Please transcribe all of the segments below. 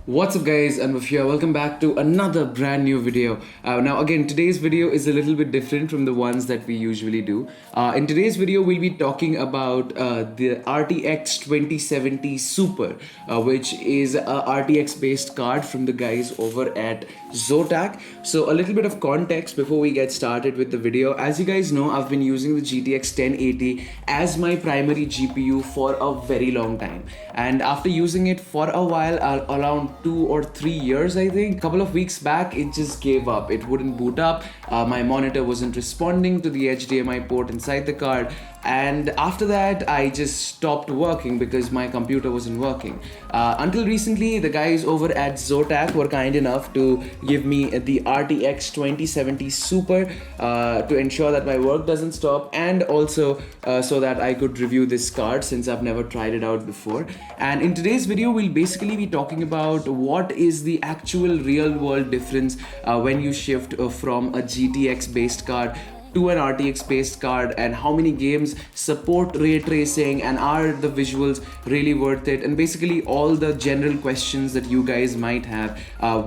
What's up guys, I'm Vafia. Welcome back to another brand new video. Now again, today's video is a little bit different from the ones that we usually do. In today's video, we'll be talking about the RTX 2070 Super, which is a RTX based card from the guys over at Zotac. So a little bit of context before we get started with the video. As you guys know, I've been using the GTX 1080 as my primary GPU for a very long time. And after using it for a while, around 2 or 3 years, I think, a couple of weeks back, it just gave up. It wouldn't boot up. My monitor wasn't responding to the HDMI port inside the card. And after that, I just stopped working because my computer wasn't working. Until recently, the guys over at Zotac were kind enough to give me the RTX 2070 Super to ensure that my work doesn't stop, and also so that I could review this card since I've never tried it out before. And in today's video, we'll basically be talking about what is the actual real world difference when you shift from a GTX based card to an RTX based card, and how many games support ray tracing, and are the visuals really worth it, and basically all the general questions that you guys might have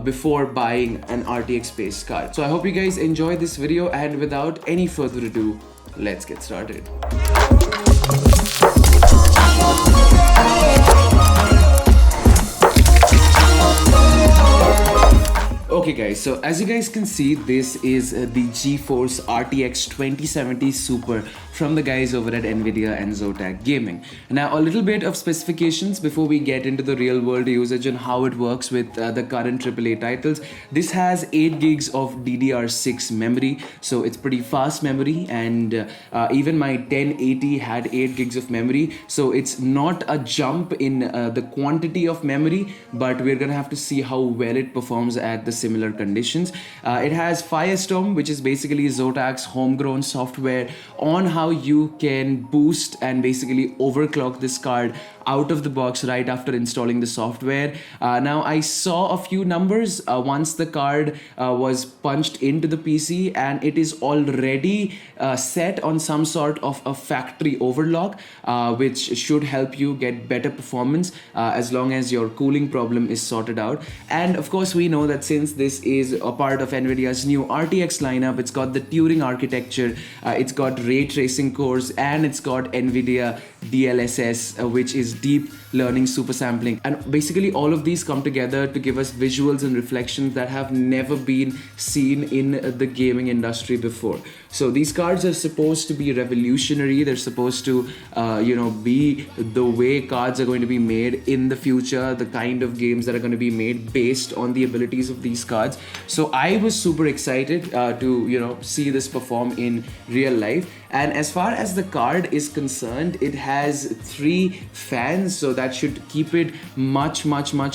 before buying an RTX based card. So I hope you guys enjoy this video, and without any further ado, let's get started. Okay guys, so as you guys can see, this is the GeForce RTX 2070 Super from the guys over at Nvidia and Zotac Gaming. Now a little bit of specifications before we get into the real world usage and how it works with the current AAA titles. This has 8 gigs of DDR6 memory, so it's pretty fast memory, and even my 1080 had 8 gigs of memory, so it's not a jump in the quantity of memory, but we're gonna have to see how well it performs at the similar conditions. It has Firestorm, which is basically Zotac's homegrown software on how you can boost and basically overclock this card out of the box right after installing the software. Now I saw a few numbers once the card was punched into the PC, and it is already set on some sort of a factory overclock, which should help you get better performance as long as your cooling problem is sorted out. And of course, we know that since this is a part of Nvidia's new RTX lineup, it's got the Turing architecture, it's got ray tracing cores, and it's got Nvidia DLSS, which is deep learning super sampling. And basically all of these come together to give us visuals and reflections that have never been seen in the gaming industry before. So these cards are supposed to be revolutionary. They're supposed to be the way cards are going to be made in the future, the kind of games that are going to be made based on the abilities of these cards. So I was super excited to see this perform in real life. And as far as the card is concerned, it has 3 fans, so that should keep it much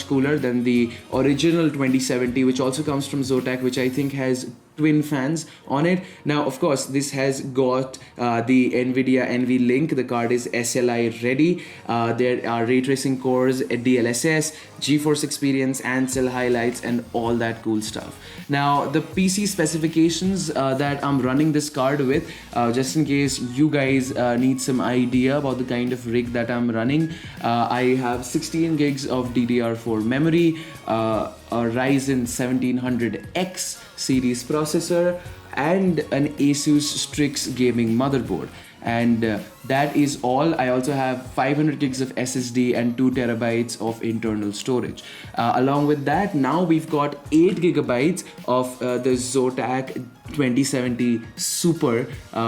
cooler than the original 2070, which also comes from Zotac, which I think has twin fans on it. Now of course, this has got the Nvidia NVLink. The card is SLI ready. There are ray tracing cores, DLSS, GeForce Experience, Ansel highlights, and all that cool stuff. Now the PC specifications that I'm running this card with, just in case you guys need some idea about the kind of rig that I'm running, I have 16 gigs of DDR4 memory, a Ryzen 1700X series processor, and an Asus Strix gaming motherboard. And that is all. I also have 500 gigs of SSD and 2 terabytes of internal storage. Along with that, now we've got 8 gigabytes of the Zotac 2070 Super,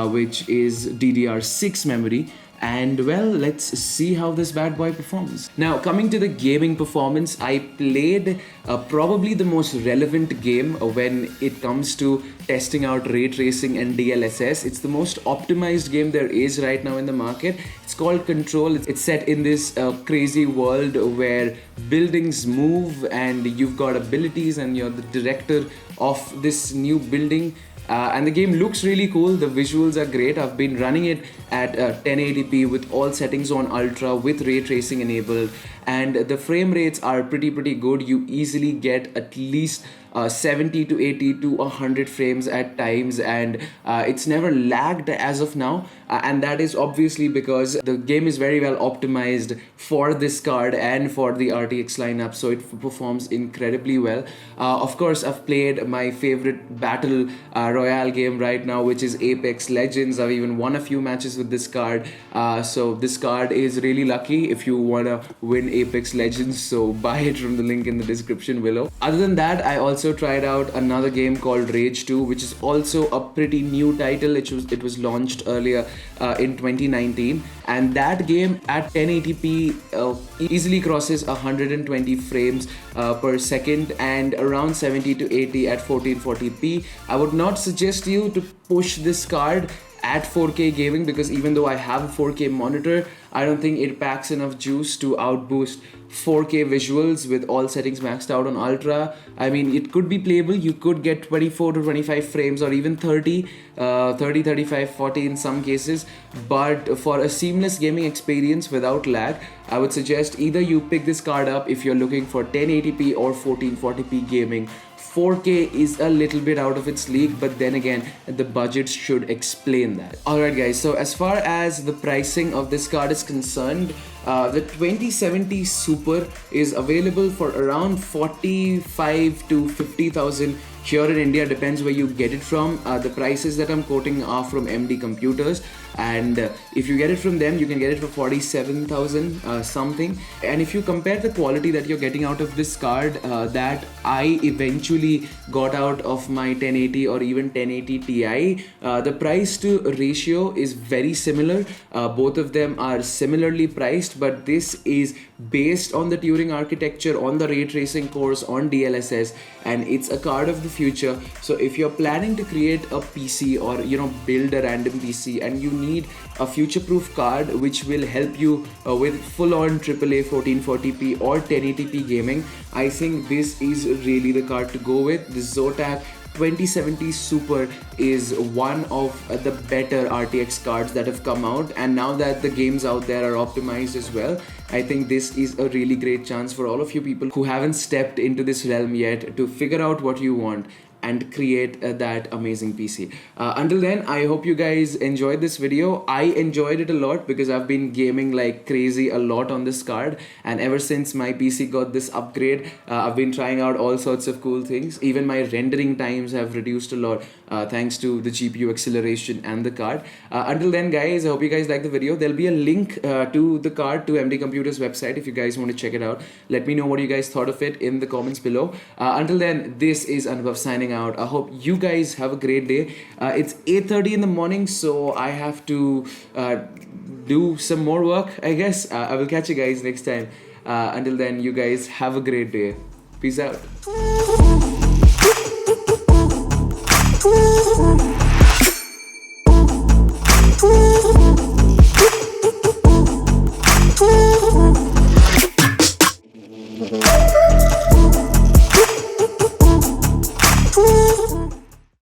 which is DDR6 memory. And well, let's see how this bad boy performs. Now coming to the gaming performance, I played probably the most relevant game when it comes to testing out ray tracing and DLSS. It's the most optimized game there is right now in the market. It's called Control. It's set in this crazy world where buildings move and you've got abilities and you're the director of this new building. And the game looks really cool. The visuals are great. I've been running it at 1080p with all settings on ultra with ray tracing enabled, and the frame rates are pretty good. You easily get at least 70 to 80 to 100 frames at times, and it's never lagged as of now, and that is obviously because the game is very well optimized for this card and for the RTX lineup, so it performs incredibly well. Of course, I've played my favorite battle royale game right now, which is Apex Legends. I've even won a few matches with this card, so this card is really lucky if you wanna win Apex Legends, so buy it from the link in the description below. Other than that, I also tried out another game called Rage 2, which is also a pretty new title. It was launched earlier in 2019, and that game at 1080p easily crosses 120 frames per second and around 70 to 80 at 1440p. I would not suggest you to push this card at 4K gaming, because even though I have a 4K monitor, I don't think it packs enough juice to outboost 4K visuals with all settings maxed out on ultra. I mean, it could be playable. You could get 24 to 25 frames or even 30, 35, 40 in some cases. But for a seamless gaming experience without lag, I would suggest either you pick this card up if you're looking for 1080p or 1440p gaming. 4K is a little bit out of its league, but then again, the budget should explain that. Alright guys, so as far as the pricing of this card is concerned, the 2070 Super is available for around 45 to 50,000 here in India, depends where you get it from. The prices that I'm quoting are from MD Computers, and if you get it from them, you can get it for 47,000 something. And if you compare the quality that you're getting out of this card that I eventually got out of my 1080 or even 1080 Ti, the price to ratio is very similar. Both of them are similarly priced, but this is based on the Turing architecture, on the ray tracing cores, on DLSS, and it's a card of the future. So if you're planning to create a PC or build a random PC and you need a future-proof card which will help you with full-on AAA 1440p or 1080p gaming, I think this is really the card to go with. The Zotac 2070 Super is one of the better RTX cards that have come out, and now that the games out there are optimized as well, I think this is a really great chance for all of you people who haven't stepped into this realm yet to figure out what you want and create that amazing PC. Until then, I hope you guys enjoyed this video. I enjoyed it a lot because I've been gaming like crazy a lot on this card, and ever since my PC got this upgrade, I've been trying out all sorts of cool things. Even my rendering times have reduced a lot thanks to the GPU acceleration and the card. Until then guys, I hope you guys like the video. There'll be a link to the card to MD Computers website if you guys want to check it out. Let me know what you guys thought of it in the comments below. Until then, this is Anubhav signing out. I hope you guys have a great day. It's 8:30 in the morning, so I have to do some more work, I guess. I will catch you guys next time. Until then, you guys have a great day. Peace out. Ooh.